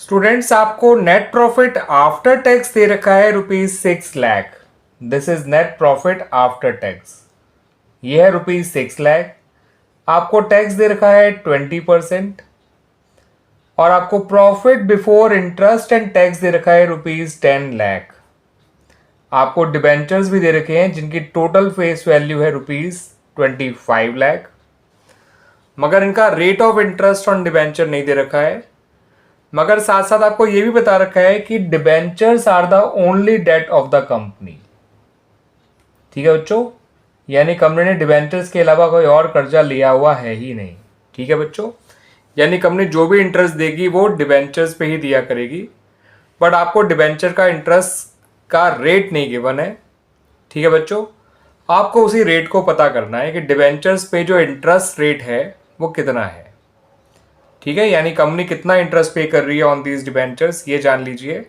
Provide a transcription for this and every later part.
Students, आपको net profit after tax दे रखा है ₹6 lakh. This is net profit after tax. ये है ₹6 लाख। आपको टैक्स दे रखा है 20% और आपको profit before interest and tax दे रखा है ₹10 लाख। आपको डिबेंचर्स भी दे रखे हैं जिनकी टोटल फेस वैल्यू है ₹25 लाख, मगर इनका rate of interest on debenture नहीं दे रखा है। मगर साथ साथ आपको यह भी बता रखा है कि debentures are the only debt of the company. ठीक है बच्चों, यानी कंपनी ने डिबेंचर्स के अलावा कोई और कर्जा लिया हुआ है ही नहीं। ठीक है बच्चों, यानी कंपनी जो भी इंटरेस्ट देगी वो डिबेंचर्स पे ही दिया करेगी, बट आपको डिबेंचर का इंटरेस्ट का रेट नहीं गिवन है। ठीक है बच्चों, आपको उसी रेट को पता करना है कि डिबेंचर्स पे जो इंटरेस्ट रेट है वो कितना है। ठीक है, यानी कंपनी कितना इंटरेस्ट पे कर रही है ऑन दीज डिबेंचर्स, ये जान लीजिए।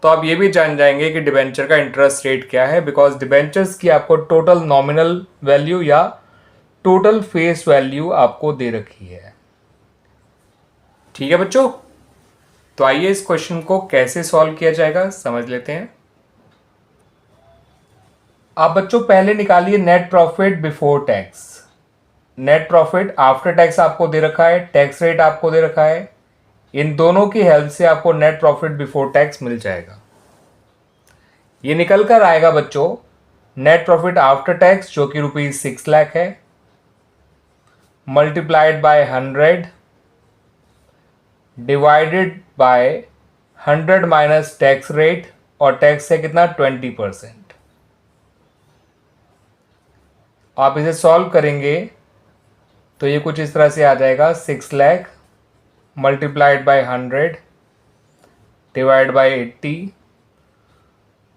तो आप ये भी जान जाएंगे कि डिबेंचर का इंटरेस्ट रेट क्या है, बिकॉज डिबेंचर्स की आपको टोटल नॉमिनल वैल्यू या टोटल फेस वैल्यू आपको दे रखी है। ठीक है बच्चों, तो आइए इस क्वेश्चन को कैसे सॉल्व किया जाएगा समझ लेते हैं। आप बच्चों पहले निकालिए net profit before tax. Net profit after tax आपको दे रखा है, टैक्स रेट आपको दे रखा है। इन दोनों की हेल्प से आपको नेट प्रॉफिट बिफोर टैक्स मिल जाएगा। ये निकल कर आएगा बच्चों नेट प्रॉफिट आफ्टर टैक्स जो कि ₹6 लाख है, multiplied by 100 divided by 100 minus tax rate, और टैक्स है कितना 20%। आप इसे सॉल्व करेंगे तो ये कुछ इस तरह से आ जाएगा 6 lakh multiplied by 100 divide by 80,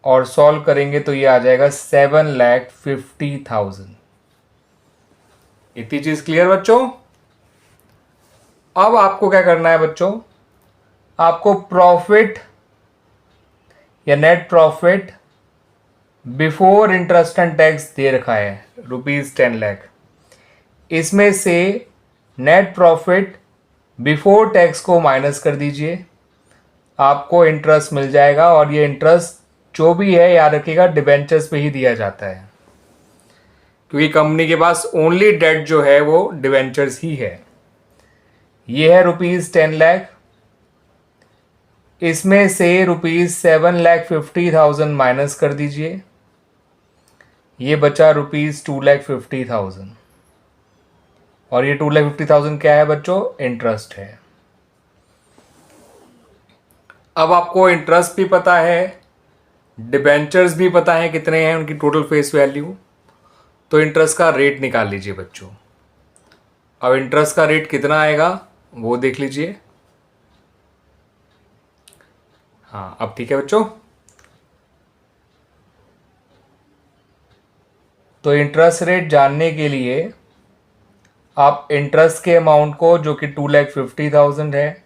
और सॉल्व करेंगे तो ये आ जाएगा 7,50,000। इतनी चीज क्लियर बच्चों। अब आपको क्या करना है बच्चों, आपको प्रॉफिट या net profit before interest and tax दे रखा है ₹10 लाख। इसमें से नेट प्रॉफिट बिफोर टैक्स को माइनस कर दीजिए, आपको इंटरेस्ट मिल जाएगा। और ये इंटरेस्ट जो भी है याद रखिएगा डिबेंचर्स पे ही दिया जाता है, क्योंकि कंपनी के पास ओनली डेट जो है वो डिबेंचर्स ही है। ये है ₹10 लाख, इसमें से ₹7,50,000 माइनस कर दीजिए, ये बचा ₹2,50,000। और ये 2,50,000 क्या है बच्चों, इंटरेस्ट है। अब आपको इंटरेस्ट भी पता है, डिबेंचर्स भी पता है कितने हैं, उनकी टोटल फेस वैल्यू। तो इंटरेस्ट का रेट निकाल लीजिए बच्चों। अब इंटरेस्ट का रेट कितना आएगा वो देख लीजिए। हाँ अब ठीक है बच्चों। तो इंटरेस्ट रेट जानने के लिए आप इंटरेस्ट के अमाउंट को जो कि 2,50,000 है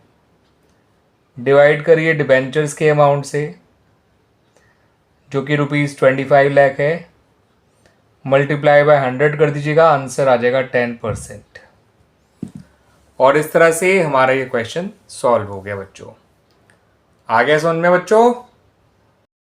डिवाइड करिए डिबेंचर्स के अमाउंट से जो कि ₹25 लाख है, मल्टीप्लाई बाय 100 कर दीजिएगा, आंसर आ जाएगा 10%। और इस तरह से हमारा ये क्वेश्चन सॉल्व हो गया बच्चों। आ गया समझ में बच्चों।